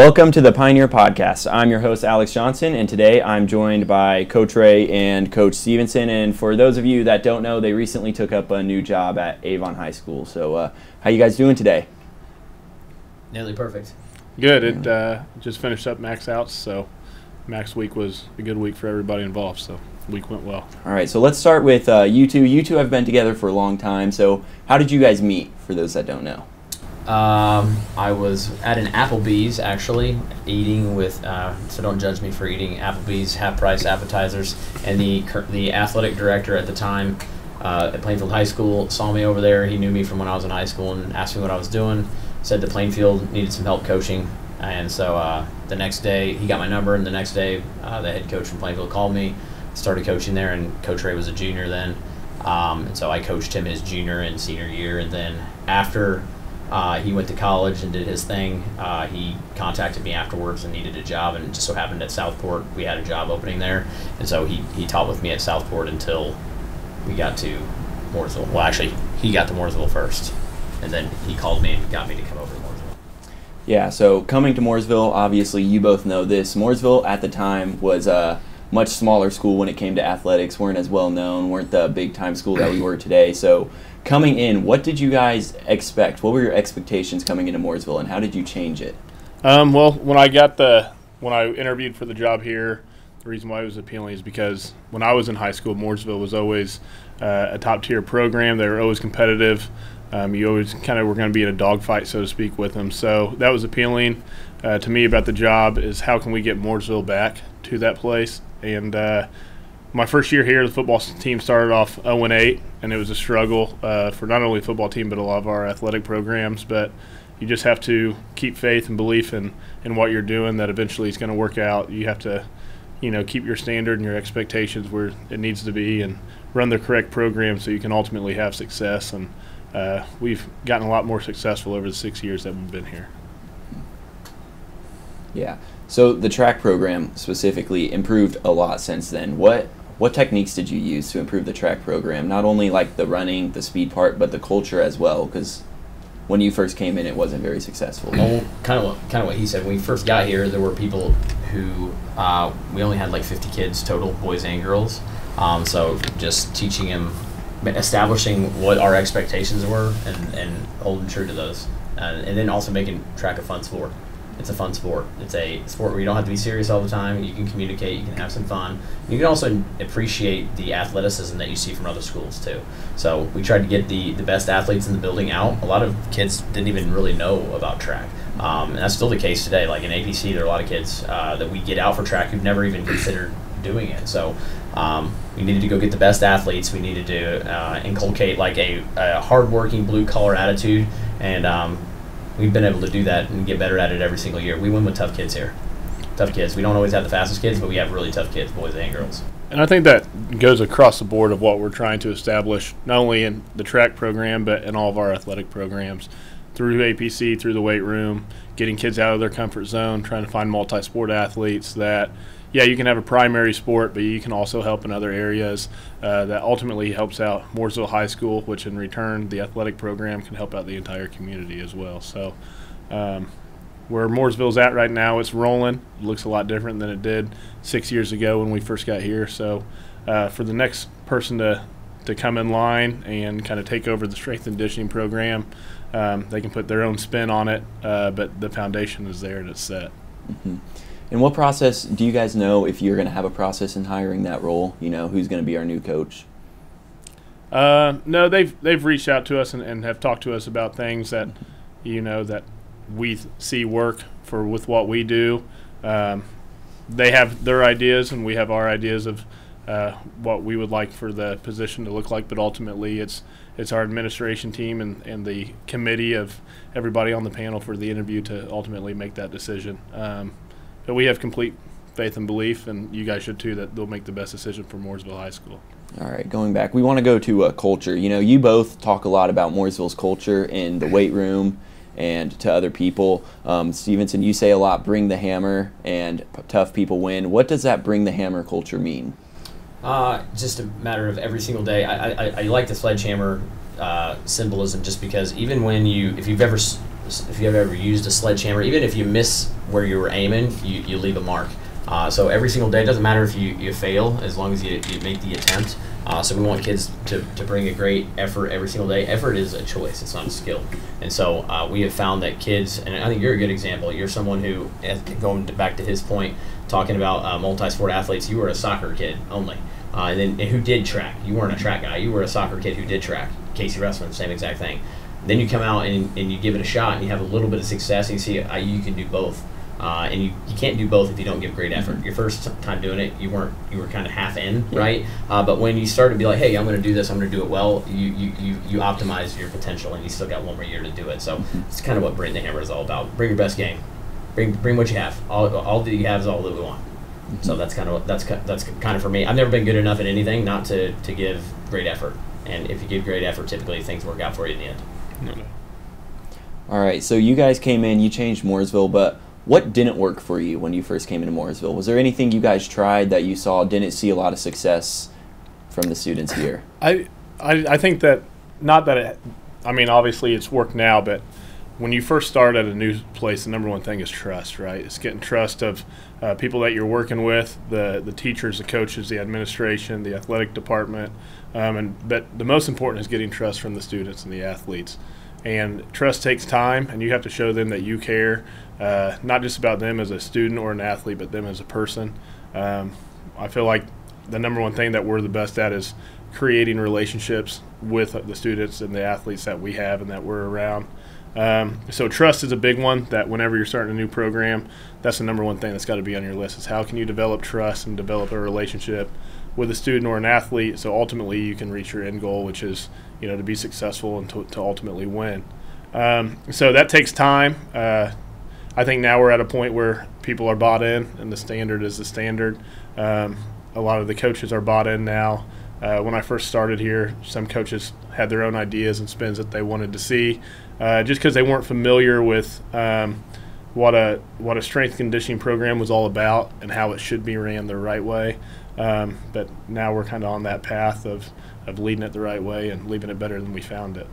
Welcome to the Pioneer Podcast. I'm your host, Alex Johnson, and today I'm joined by Coach Ray and Coach Stevenson. And for those of you that don't know, they recently took up a new job at Avon High School. So how you guys doing today? Nearly perfect. Good. It just finished up Max outs, so Max week was a good week for everybody involved, so the week went well. All right, so let's start with you two. You two have been together for a long time, so how did you guys meet, for those that don't know? I was at an Applebee's, actually, eating with, so don't judge me for eating Applebee's half-price appetizers, and the athletic director at the time at Plainfield High School saw me over there. He knew me from when I was in high school and asked me what I was doing, said that Plainfield needed some help coaching, and so the next day he got my number, and the next day the head coach from Plainfield called me, started coaching there, and Coach Ray was a junior then, and so I coached him his junior and senior year, and then after he went to college and did his thing. He contacted me afterwards and needed a job, and it just so happened at Southport we had a job opening there, and so he taught with me at Southport until we got to Mooresville. Well, actually, he got to Mooresville first, and then he called me and got me to come over to Mooresville. Yeah, so coming to Mooresville, obviously you both know this. Mooresville at the time was a much smaller school when it came to athletics, weren't as well known, weren't the big time school that we were today. So coming in, what did you guys expect? What were your expectations coming into Mooresville, and how did you change it? Well, when I interviewed for the job here, the reason why it was appealing is because when I was in high school, Mooresville was always a top-tier program. They were always competitive. You always kind of were going to be in a dogfight, so to speak, with them. So that was appealing to me about the job, is how can we get Mooresville back to that place. And my first year here, the football team started off 0-8, and it was a struggle for not only the football team but a lot of our athletic programs. But you just have to keep faith and belief in what you're doing, that eventually it's going to work out. You have to, keep your standard and your expectations where it needs to be and run the correct program so you can ultimately have success. And we've gotten a lot more successful over the 6 years that we've been here. Yeah. So the track program specifically improved a lot since then. What techniques did you use to improve the track program? Not only like the running, the speed part, but the culture as well, because when you first came in, it wasn't very successful. Well, kind of what he said. When we first got here, there were people who we only had like 50 kids total, boys and girls. So just teaching them, establishing what our expectations were, and holding true to those, and then also making track a fun sport. It's a fun sport. It's a sport where you don't have to be serious all the time. You can communicate. You can have some fun. You can also appreciate the athleticism that you see from other schools too. So we tried to get the best athletes in the building out. A lot of kids didn't even really know about track, and that's still the case today. Like in APC, there are a lot of kids that we get out for track who've never even considered doing it. So we needed to go get the best athletes. We needed to inculcate like a hardworking blue-collar attitude, and we've been able to do that and get better at it every single year. We win with tough kids here. Tough kids. We don't always have the fastest kids, but we have really tough kids, boys and girls. And I think that goes across the board of what we're trying to establish, not only in the track program, but in all of our athletic programs, through APC, through the weight room, getting kids out of their comfort zone, trying to find multi-sport athletes that, yeah, you can have a primary sport, but you can also help in other areas. That ultimately helps out Mooresville High School, which in return, the athletic program can help out the entire community as well. So where Mooresville's at right now, it's rolling. It looks a lot different than it did 6 years ago when we first got here. So for the next person to come in line and kind of take over the strength and conditioning program, they can put their own spin on it, but the foundation is there and it's set. Mm-hmm. And what process, do you guys know if you're going to have a process in hiring that role? Who's going to be our new coach? No, they've reached out to us and have talked to us about things that, that we see work with what we do. They have their ideas and we have our ideas of what we would like for the position to look like, but ultimately it's our administration team and the committee of everybody on the panel for the interview to ultimately make that decision. But we have complete faith and belief, and you guys should too, that they'll make the best decision for Mooresville High School. All right, going back, we want to go to culture. You both talk a lot about Mooresville's culture in the weight room and to other people. Stevenson, you say a lot, bring the hammer, and tough people win. What does that bring the hammer culture mean? Just a matter of every single day. I like the sledgehammer symbolism, just because even when if you've ever ever used a sledgehammer, even if you miss where you were aiming, you leave a mark. So every single day, it doesn't matter if you fail, as long as you make the attempt. So we want kids to bring a great effort every single day. Effort is a choice, it's not a skill. And so we have found that kids, and I think you're a good example, you're someone who, going back to his point, talking about multi-sport athletes, you were a soccer kid only. And who did track. You weren't a track guy, you were a soccer kid who did track. Casey Russman, same exact thing. Then you come out and you give it a shot and you have a little bit of success and you see you can do both. And you can't do both if you don't give great effort. Your first time doing it, you were kind of half in, right? But when you start to be like, hey, I'm going to do this, I'm going to do it well, you optimize your potential, and you still got one more year to do it. So it's kind of what Bring the Hammer is all about. Bring your best game. Bring what you have. All that you have is all that we want. So that's kind of for me. I've never been good enough at anything not to give great effort. And if you give great effort, typically things work out for you in the end. No. All right, so you guys came in, you changed Mooresville, but what didn't work for you when you first came into Mooresville? Was there anything you guys tried that you saw didn't see a lot of success from the students here? I think that, not that it, I mean, obviously it's worked now, but when you first start at a new place, the number one thing is trust, right? It's getting trust of people that you're working with, the teachers, the coaches, the administration, the athletic department, but the most important is getting trust from the students and the athletes. And trust takes time, and you have to show them that you care, not just about them as a student or an athlete, but them as a person. I feel like the number one thing that we're the best at is creating relationships with the students and the athletes that we have and that we're around. So trust is a big one, that whenever you're starting a new program, that's the number one thing that's got to be on your list, is how can you develop trust and develop a relationship with a student or an athlete so ultimately you can reach your end goal, which is, you know, to be successful and to ultimately win. So that takes time. I think now we're at a point where people are bought in and the standard is the standard. A lot of the coaches are bought in now. When I first started here, some coaches had their own ideas and spins that they wanted to see, just because they weren't familiar with what a strength conditioning program was all about and how it should be ran the right way. But now we're kind of on that path of leading it the right way and leaving it better than we found it.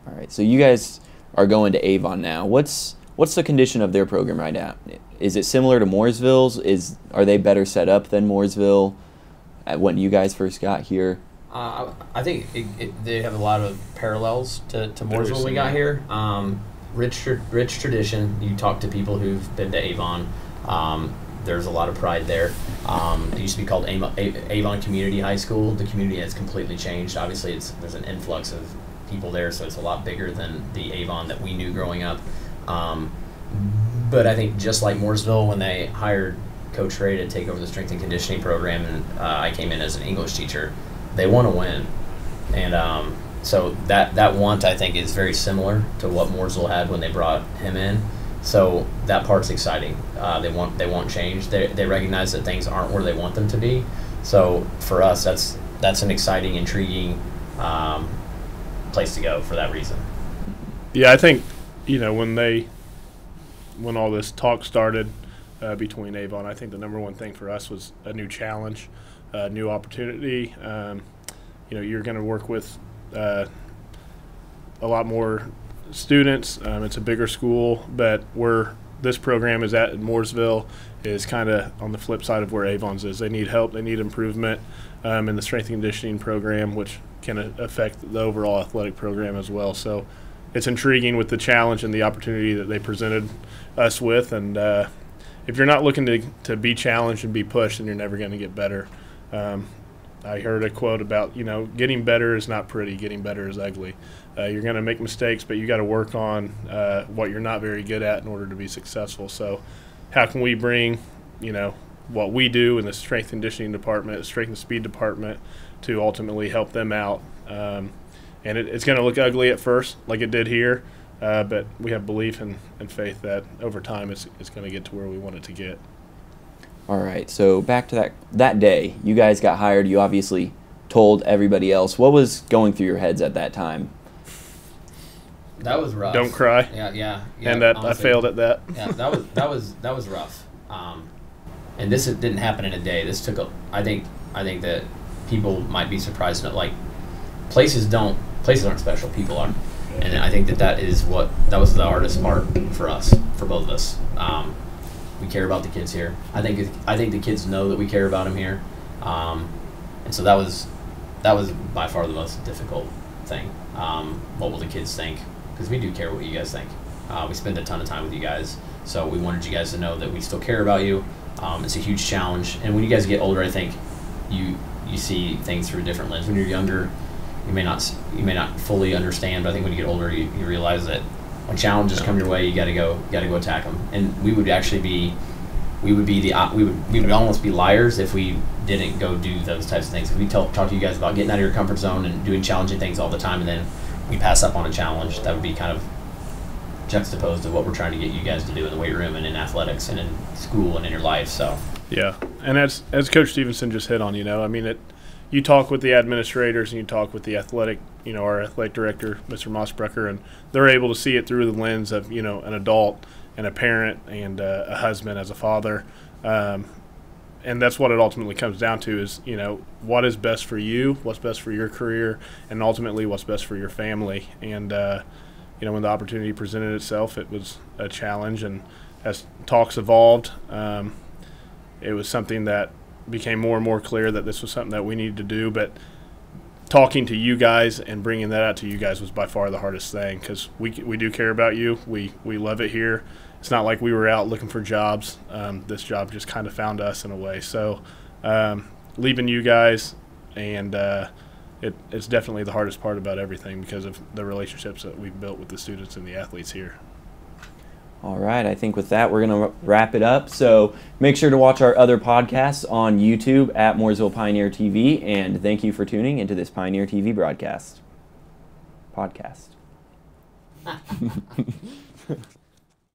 All right, so you guys are going to Avon now. What's the condition of their program right now? Is it similar to Mooresville's? Are they better set up than Mooresville when you guys first got here? I think they have a lot of parallels to Mooresville we got here. Rich tradition. You talk to people who've been to Avon. There's a lot of pride there. It used to be called Avon Community High School. The community has completely changed. Obviously, there's an influx of people there, so it's a lot bigger than the Avon that we knew growing up. But I think just like Mooresville, when they hired Coach Ray to take over the strength and conditioning program, and I came in as an English teacher, they want to win. And so that want, I think, is very similar to what Mooresville had when they brought him in. So that part's exciting. They want change. They recognize that things aren't where they want them to be. So for us, that's an exciting, intriguing place to go for that reason. Yeah, I think, you know, when all this talk started between Avon, I think the number one thing for us was a new challenge, a new opportunity. You know, you're going to work with a lot more students. It's a bigger school, but where this program is at in Mooresville is kind of on the flip side of where Avon's is. They need help, they need improvement in the strength and conditioning program, which can affect the overall athletic program as well. So it's intriguing with the challenge and the opportunity that they presented us with. And if you're not looking to be challenged and be pushed, then you're never going to get better. I heard a quote about, you know, getting better is not pretty, getting better is ugly. You're going to make mistakes, but you got to work on what you're not very good at in order to be successful. So how can we bring, you know, what we do in the strength and conditioning department, strength and speed department, to ultimately help them out? And it's going to look ugly at first, like it did here, but we have belief and faith that over time it's going to get to where we want it to get. All right, so back to that day, you guys got hired. You obviously told everybody else. What was going through your heads at that time? That was rough. Don't cry. Yeah. And that honestly, I failed at that. Yeah, that was rough. And this didn't happen in a day. This took I think that people might be surprised that, like, places aren't special. People are. And I think that was the hardest part for us, for both of us. We care about the kids here. I think the kids know that we care about them here, and so that was by far the most difficult thing. What will the kids think? Because we do care what you guys think. We spend a ton of time with you guys, so we wanted you guys to know that we still care about you. It's a huge challenge, and when you guys get older, I think you see things through a different lens. When you're younger, you may not fully understand, but I think when you get older, you realize that when challenges come your way, you gotta go attack them. And we would almost be liars if we didn't go do those types of things. If we talk to you guys about getting out of your comfort zone and doing challenging things all the time, and then we pass up on a challenge, that would be kind of juxtaposed to what we're trying to get you guys to do in the weight room and in athletics and in school and in your life. So yeah, and as Coach Stevenson just hit on, I mean, you talk with the administrators and you talk with the our athletic director, Mr. Mossbrecker, and they're able to see it through the lens of, an adult and a parent and a husband as a father. And that's what it ultimately comes down to is, what is best for you, what's best for your career, and ultimately what's best for your family. And, when the opportunity presented itself, it was a challenge. And as talks evolved, it was something that became more and more clear that this was something that we needed to do. But talking to you guys and bringing that out to you guys was by far the hardest thing, because we do care about you. We love it here. It's not like we were out looking for jobs. This job just kind of found us in a way. So leaving you guys, and it's definitely the hardest part about everything because of the relationships that we've built with the students and the athletes here. All right, I think with that, we're going to wrap it up. So make sure to watch our other podcasts on YouTube at Mooresville Pioneer TV, and thank you for tuning into this Pioneer TV podcast.